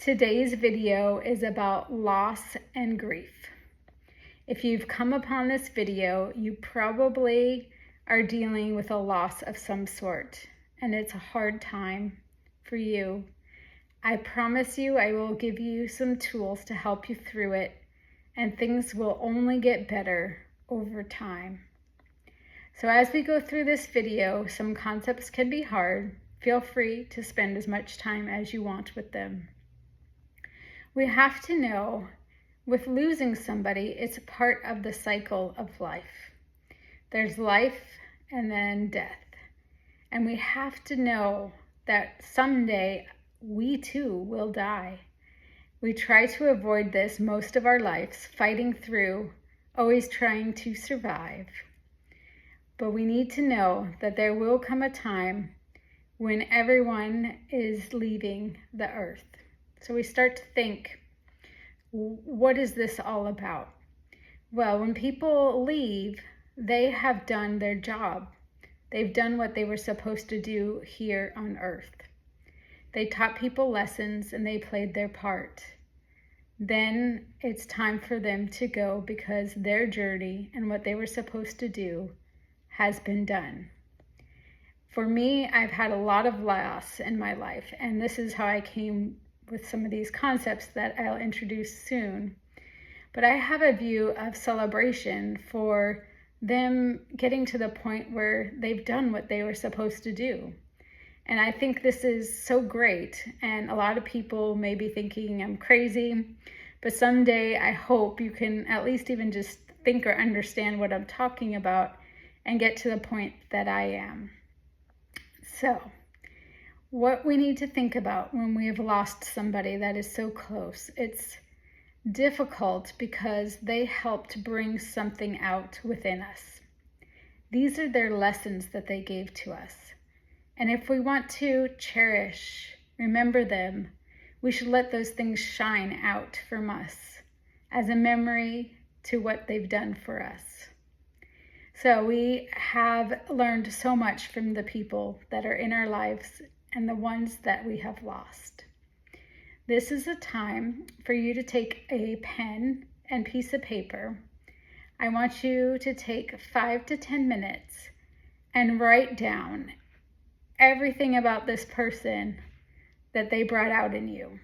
Today's video is about loss and grief. If you've come upon this video, you probably are dealing with a loss of some sort, and it's a hard time for you. I promise you I will give you some tools to help you through it, and things will only get better over time. So as we go through this video, some concepts can be hard. Feel free to spend as much time as you want with them. We have to know, with losing somebody, it's a part of the cycle of life. There's life and then death. And we have to know that someday we too will die. We try to avoid this most of our lives, fighting through, always trying to survive. But we need to know that there will come a time when everyone is leaving the earth. So we start to think, what is this all about? Well, when people leave, they have done their job. They've done what they were supposed to do here on earth. They taught people lessons and they played their part. Then it's time for them to go because their journey and what they were supposed to do has been done. For me, I've had a lot of loss in my life, and this is how I came with some of these concepts that I'll introduce soon. But I have a view of celebration for them getting to the point where they've done what they were supposed to do. And I think this is so great. And a lot of people may be thinking I'm crazy, but someday I hope you can at least even just think or understand what I'm talking about and get to the point that I am. So, what we need to think about when we have lost somebody that is so close, it's difficult because they helped bring something out within us. These are their lessons that they gave to us. And if we want to cherish, remember them, we should let those things shine out from us as a memory to what they've done for us. So we have learned so much from the people that are in our lives and the ones that we have lost. This is a time for you to take a pen and piece of paper. I want you to take 5 to 10 minutes and write down everything about this person that they brought out in you.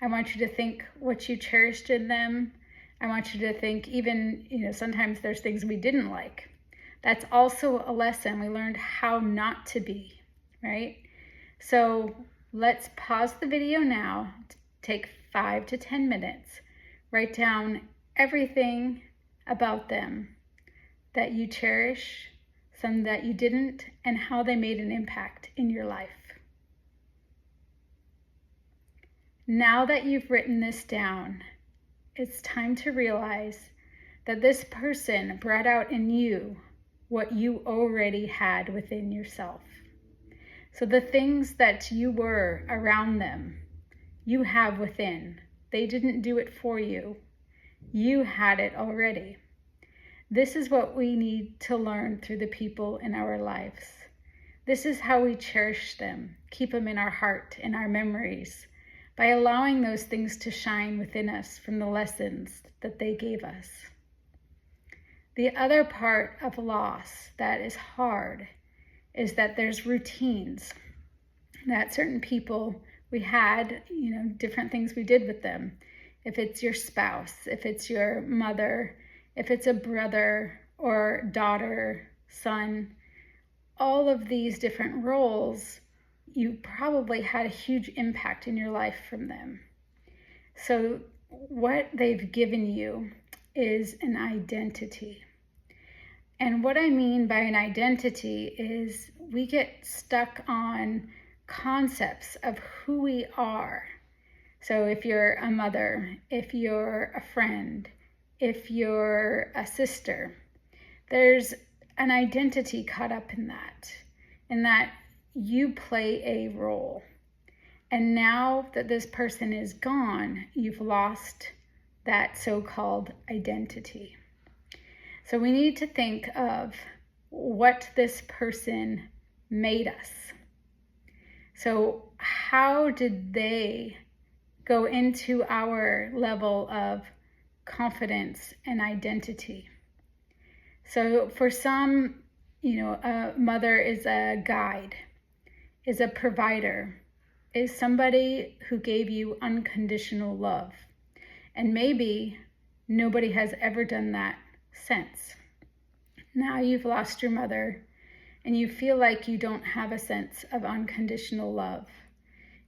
I want you to think what you cherished in them. I want you to think even, sometimes there's things we didn't like. That's also a lesson. We learned how not to be, right? So let's pause the video now, take 5 to 10 minutes, write down everything about them that you cherish, some that you didn't, and how they made an impact in your life. Now that you've written this down, it's time to realize that this person brought out in you what you already had within yourself. So the things that you were around them, you have within. They didn't do it for you. You had it already. This is what we need to learn through the people in our lives. This is how we cherish them, keep them in our heart, in our memories, by allowing those things to shine within us from the lessons that they gave us. The other part of loss that is hard is that there's routines that certain people we had, different things we did with them. If it's your spouse, if it's your mother, if it's a brother or daughter, son, all of these different roles, you probably had a huge impact in your life from them. So what they've given you is an identity. And what I mean by an identity is we get stuck on concepts of who we are. So if you're a mother, if you're a friend, if you're a sister, there's an identity caught up in that you play a role. And now that this person is gone, you've lost that so-called identity. So we need to think of what this person made us. So how did they go into our level of confidence and identity. So for some, a mother is a guide, is a provider, is somebody who gave you unconditional love. And maybe nobody has ever done that since. Now you've lost your mother and you feel like you don't have a sense of unconditional love.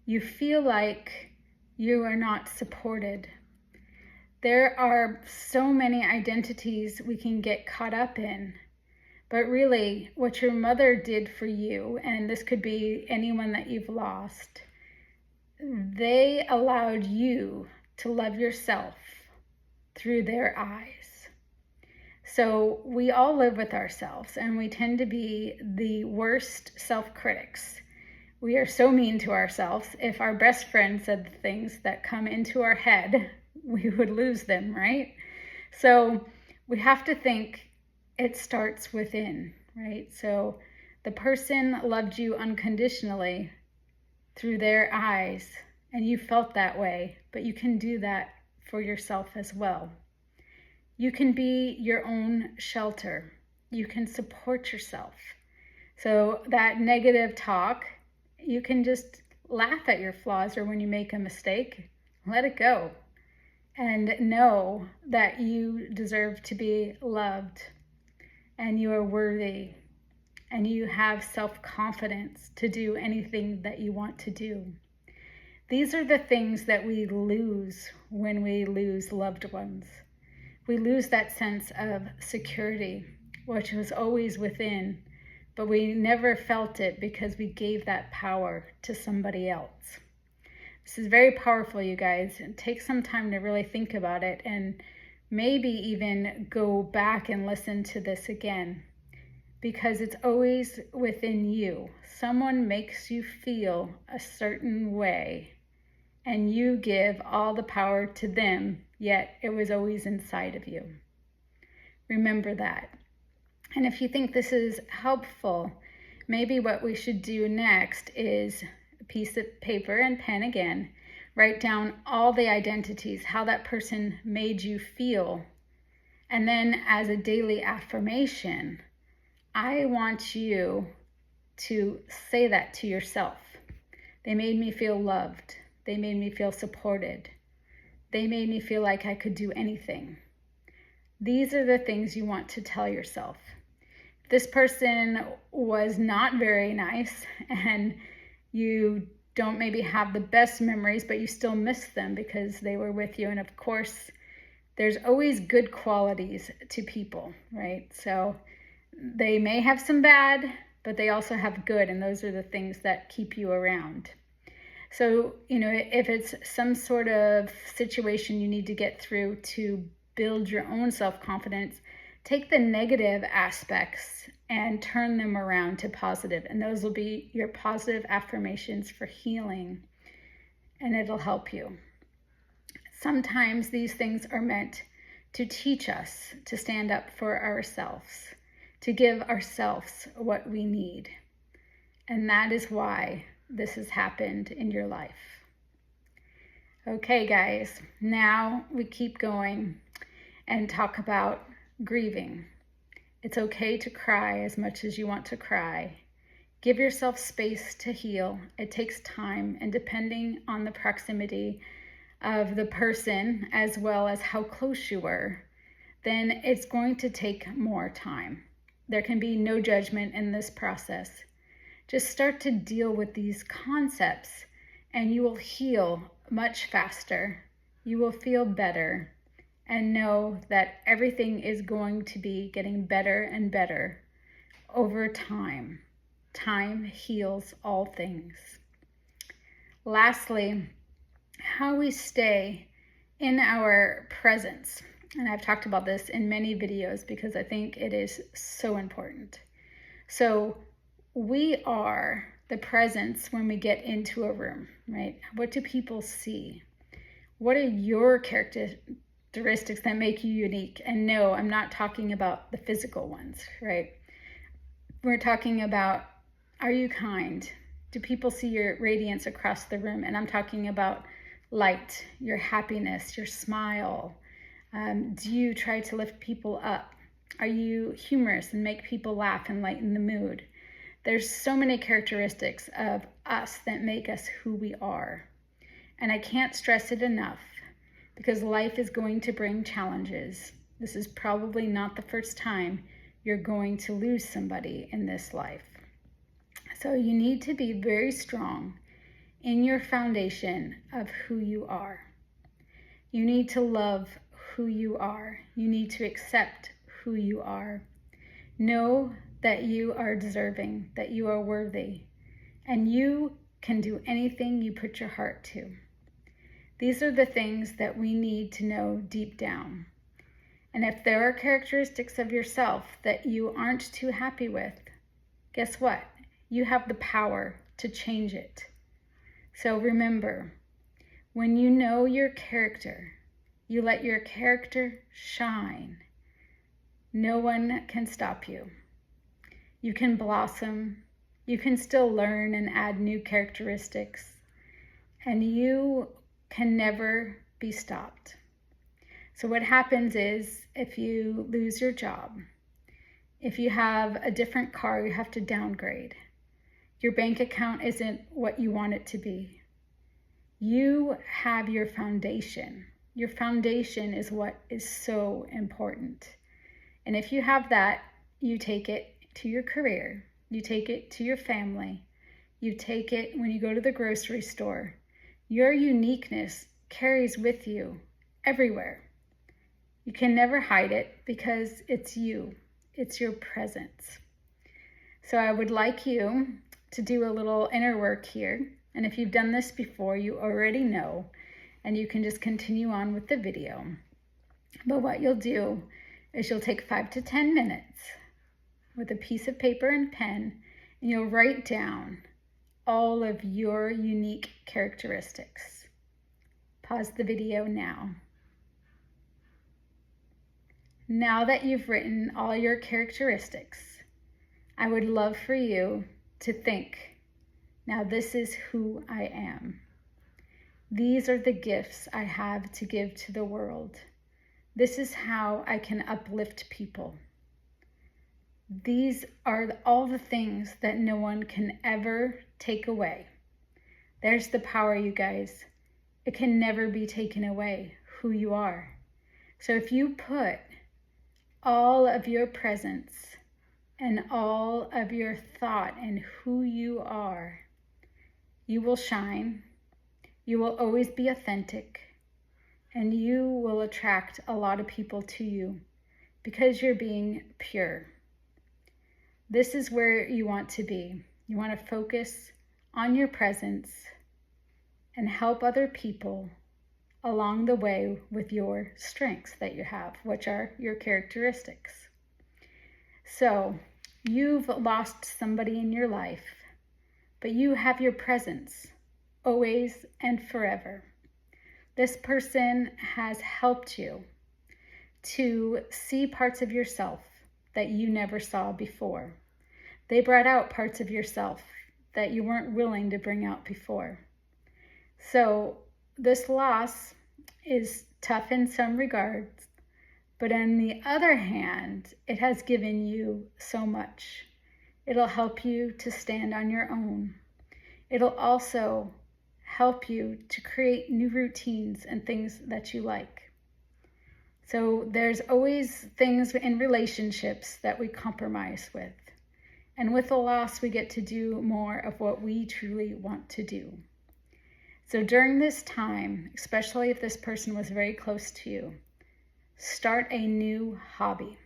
You feel like you are not supported. There are so many identities we can get caught up in. But really, what your mother did for you, and this could be anyone that you've lost, they allowed you to love yourself through their eyes. So we all live with ourselves, and we tend to be the worst self-critics. We are so mean to ourselves. If our best friend said the things that come into our head, we would lose them, right? So we have to think it starts within, right? So the person loved you unconditionally through their eyes, and you felt that way, but you can do that for yourself as well. You can be your own shelter. You can support yourself. So that negative talk, you can just laugh at your flaws, or when you make a mistake, let it go. And know that you deserve to be loved, and you are worthy, and you have self-confidence to do anything that you want to do. These are the things that we lose when we lose loved ones. We lose that sense of security, which was always within, but we never felt it because we gave that power to somebody else. This is very powerful, you guys. Take some time to really think about it, and maybe even go back and listen to this again, because it's always within you. Someone makes you feel a certain way, and you give all the power to them, yet it was always inside of you. Remember that. And if you think this is helpful, maybe what we should do next is a piece of paper and pen again. Write down all the identities, how that person made you feel. And then as a daily affirmation, I want you to say that to yourself. They made me feel loved. They made me feel supported. They made me feel like I could do anything. These are the things you want to tell yourself. If this person was not very nice and you don't maybe have the best memories, but you still miss them because they were with you. And of course, there's always good qualities to people, right? So they may have some bad, but they also have good, and those are the things that keep you around. So, if it's some sort of situation you need to get through to build your own self-confidence, take the negative aspects and turn them around to positive. And those will be your positive affirmations for healing, and it'll help you. Sometimes these things are meant to teach us to stand up for ourselves, to give ourselves what we need. And that is why this has happened in your life. Okay, guys, now we keep going and talk about grieving. It's okay to cry as much as you want to cry. Give yourself space to heal. It takes time, and depending on the proximity of the person as well as how close you were, then it's going to take more time. There can be no judgment in this process. Just start to deal with these concepts and you will heal much faster. You will feel better and know that everything is going to be getting better and better over time. Time heals all things. Lastly, how we stay in our presence. And I've talked about this in many videos because I think it is so important. So we are the presence when we get into a room, right? What do people see? What are your characteristics that make you unique? And no, I'm not talking about the physical ones, right? We're talking about, are you kind? Do people see your radiance across the room? And I'm talking about light, your happiness, your smile? Do you try to lift people up? Are you humorous and make people laugh and lighten the mood? There's so many characteristics of us that make us who we are. And I can't stress it enough, because life is going to bring challenges. This is probably not the first time you're going to lose somebody in this life. So you need to be very strong in your foundation of who you are. You need to love who you are. You need to accept who you are. Know that you are deserving, that you are worthy, and you can do anything you put your heart to. These are the things that we need to know deep down. And if there are characteristics of yourself that you aren't too happy with, guess what? You have the power to change it. So remember, when you know your character, you let your character shine. No one can stop you. You can blossom. You can still learn and add new characteristics. And you can never be stopped. So what happens is, if you lose your job, if you have a different car, you have to downgrade. Your bank account isn't what you want it to be. You have your foundation. Your foundation is what is so important. And if you have that, you take it to your career. You take it to your family. You take it when you go to the grocery store. Your uniqueness carries with you everywhere. You can never hide it because it's you. It's your presence. So I would like you to do a little inner work here. And if you've done this before, you already know, and you can just continue on with the video. But what you'll do is you'll take 5 to 10 minutes with a piece of paper and pen, and you'll write down all of your unique characteristics. Pause the video now. Now that you've written all your characteristics, I would love for you to think, now this is who I am. These are the gifts I have to give to the world. This is how I can uplift people. These are all the things that no one can ever take away. There's the power, you guys. It can never be taken away, who you are. So if you put all of your presence and all of your thought and who you are, you will shine. You will always be authentic, and you will attract a lot of people to you because you're being pure. This is where you want to be. You want to focus on your presence and help other people along the way with your strengths that you have, which are your characteristics. So you've lost somebody in your life, but you have your presence always and forever. This person has helped you to see parts of yourself that you never saw before. They brought out parts of yourself that you weren't willing to bring out before. So this loss is tough in some regards, but on the other hand, it has given you so much. It'll help you to stand on your own. It'll also help you to create new routines and things that you like. So there's always things in relationships that we compromise with. And with the loss, we get to do more of what we truly want to do. So during this time, especially if this person was very close to you, start a new hobby.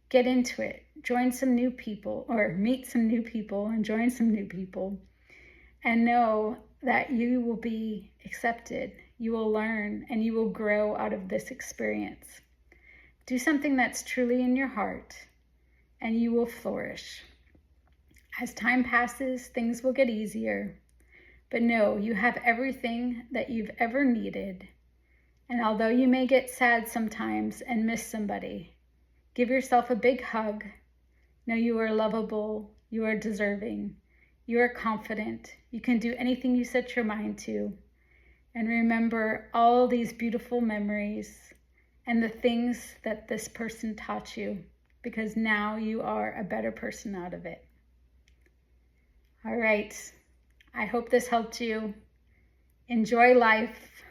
Get into it. Join some new people, or meet some new people and join some new people. And know that you will be accepted. You will learn and you will grow out of this experience. Do something that's truly in your heart and you will flourish. As time passes, things will get easier. But know you have everything that you've ever needed. And although you may get sad sometimes and miss somebody, give yourself a big hug. Know you are lovable, you are deserving, you are confident, you can do anything you set your mind to, and remember all these beautiful memories and the things that this person taught you, because now you are a better person out of it. All right. I hope this helped you. Enjoy life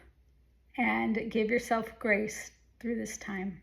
and give yourself grace through this time.